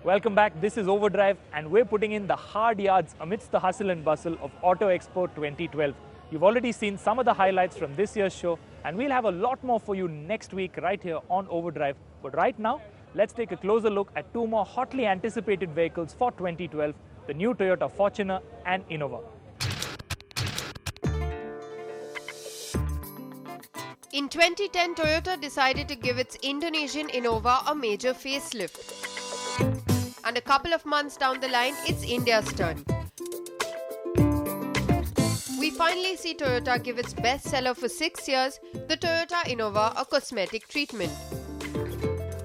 Welcome back. This is Overdrive, and we're putting in the hard yards amidst the hustle and bustle of Auto Expo 2012. You've already seen some of the highlights from this year's show, and we'll have a lot more for you next week right here on Overdrive. But right now, let's take a closer look at two more hotly anticipated vehicles for 2012, the new Toyota Fortuner and Innova. In 2010, Toyota decided to give its Indonesian Innova a major facelift. And a couple of months down the line, it's India's turn. We finally see Toyota give its bestseller for 6 years, the Toyota Innova, a cosmetic treatment.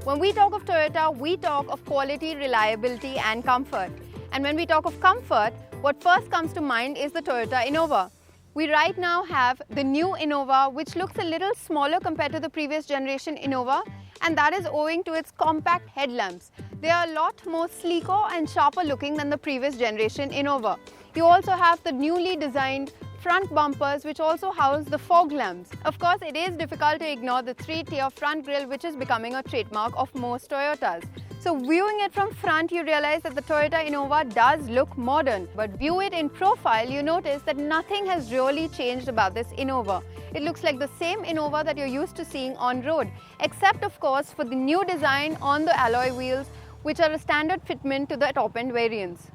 When we talk of Toyota, we talk of quality, reliability and comfort. And when we talk of comfort, what first comes to mind is the Toyota Innova. We right now have the new Innova, which looks a little smaller compared to the previous generation Innova, and that is owing to its compact headlamps. They are a lot more sleeker and sharper looking than the previous generation Innova. You also have the newly designed front bumpers, which also house the fog lamps. Of course, it is difficult to ignore the 3-tier front grille, which is becoming a trademark of most Toyotas. So viewing it from front, you realize that the Toyota Innova does look modern. But view it in profile, you notice that nothing has really changed about this Innova. It looks like the same Innova that you're used to seeing on road, except of course for the new design on the alloy wheels, which are a standard fitment to the top-end variants.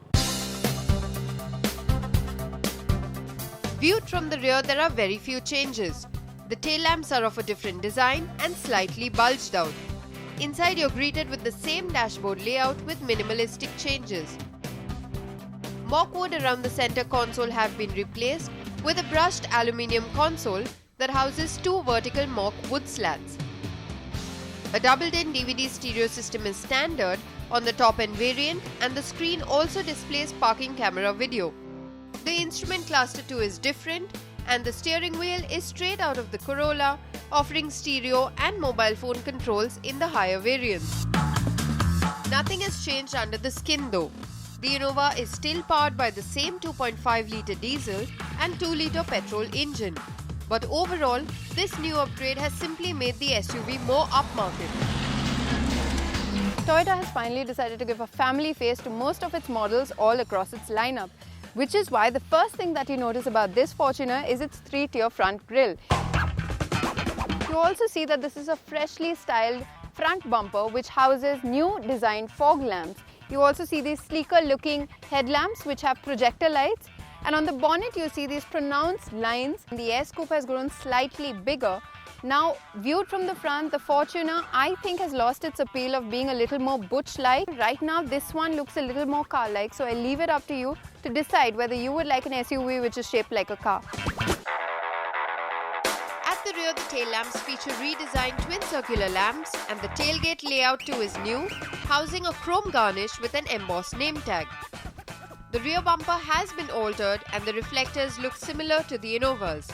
Viewed from the rear, there are very few changes. The tail lamps are of a different design and slightly bulged out. Inside, you're greeted with the same dashboard layout with minimalistic changes. Mock wood around the center console have been replaced with a brushed aluminium console that houses two vertical mock wood slats. A double-din DVD stereo system is standard on the top-end variant, and the screen also displays parking camera video. The instrument cluster too is different, and the steering wheel is straight out of the Corolla, offering stereo and mobile phone controls in the higher variants. Nothing has changed under the skin though. The Innova is still powered by the same 2.5-litre diesel and 2-litre petrol engine. But overall, this new upgrade has simply made the SUV more upmarket. Toyota has finally decided to give a family face to most of its models all across its lineup, which is why the first thing that you notice about this Fortuner is its 3-tier front grille. You also see that this is a freshly styled front bumper which houses new designed fog lamps. You also see these sleeker looking headlamps which have projector lights, and on the bonnet you see these pronounced lines. The S-Coupe has grown slightly bigger. Now viewed from the front, the Fortuner I think has lost its appeal of being a little more butch-like. Right now this one looks a little more car-like, so I leave it up to you to decide whether you would like an SUV which is shaped like a car. At the rear, the tail lamps feature redesigned twin circular lamps, and the tailgate layout too is new, housing a chrome garnish with an embossed name tag. The rear bumper has been altered and the reflectors look similar to the Innova's.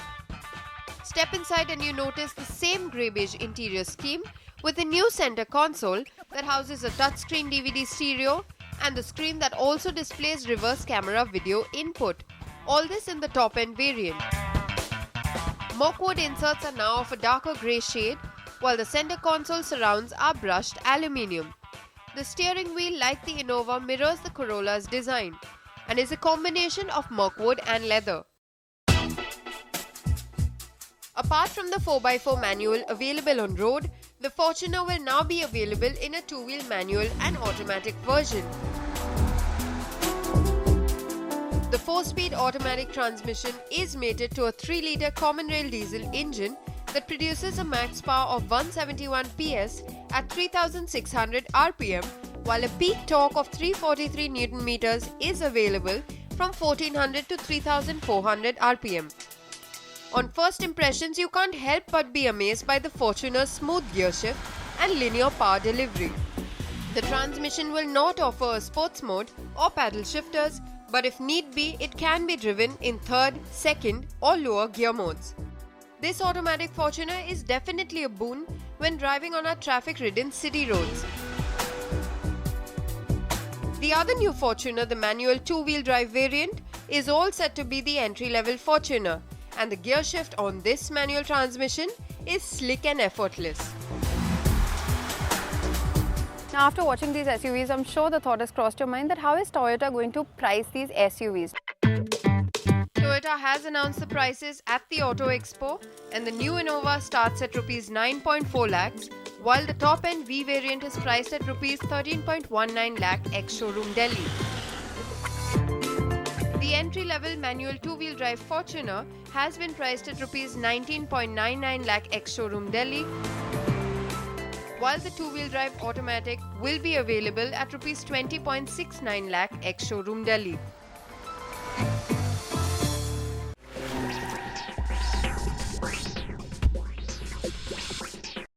Step inside and you notice the same grey beige interior scheme with a new center console that houses a touchscreen DVD stereo and the screen that also displays reverse camera video input. All this in the top-end variant. Mock wood inserts are now of a darker grey shade, while the center console surrounds are brushed aluminium. The steering wheel, like the Innova, mirrors the Corolla's design and is a combination of mock wood and leather. Apart from the 4x4 manual available on road, the Fortuner will now be available in a 2-wheel manual and automatic version. The 4-speed automatic transmission is mated to a 3-litre common rail diesel engine that produces a max power of 171 PS at 3600 RPM, while a peak torque of 343 Nm is available from 1400 to 3400 RPM. On first impressions, you can't help but be amazed by the Fortuner's smooth gear shift and linear power delivery. The transmission will not offer a sports mode or paddle shifters, but if need be, it can be driven in third, second or lower gear modes. This automatic Fortuner is definitely a boon when driving on our traffic-ridden city roads. The other new Fortuner, the manual 2-wheel drive variant, is all set to be the entry-level Fortuner, and the gear shift on this manual transmission is slick and effortless. Now, after watching these SUVs, I'm sure the thought has crossed your mind that how is Toyota going to price these SUVs? Toyota has announced the prices at the Auto Expo, and the new Innova starts at Rs 9.4 lakhs, while the top-end V variant is priced at Rs 13.19 lakh ex-showroom Delhi. The entry-level manual two-wheel drive Fortuner has been priced at Rs 19.99 lakh ex-showroom Delhi, while the two-wheel drive automatic will be available at Rs 20.69 lakh ex-showroom Delhi.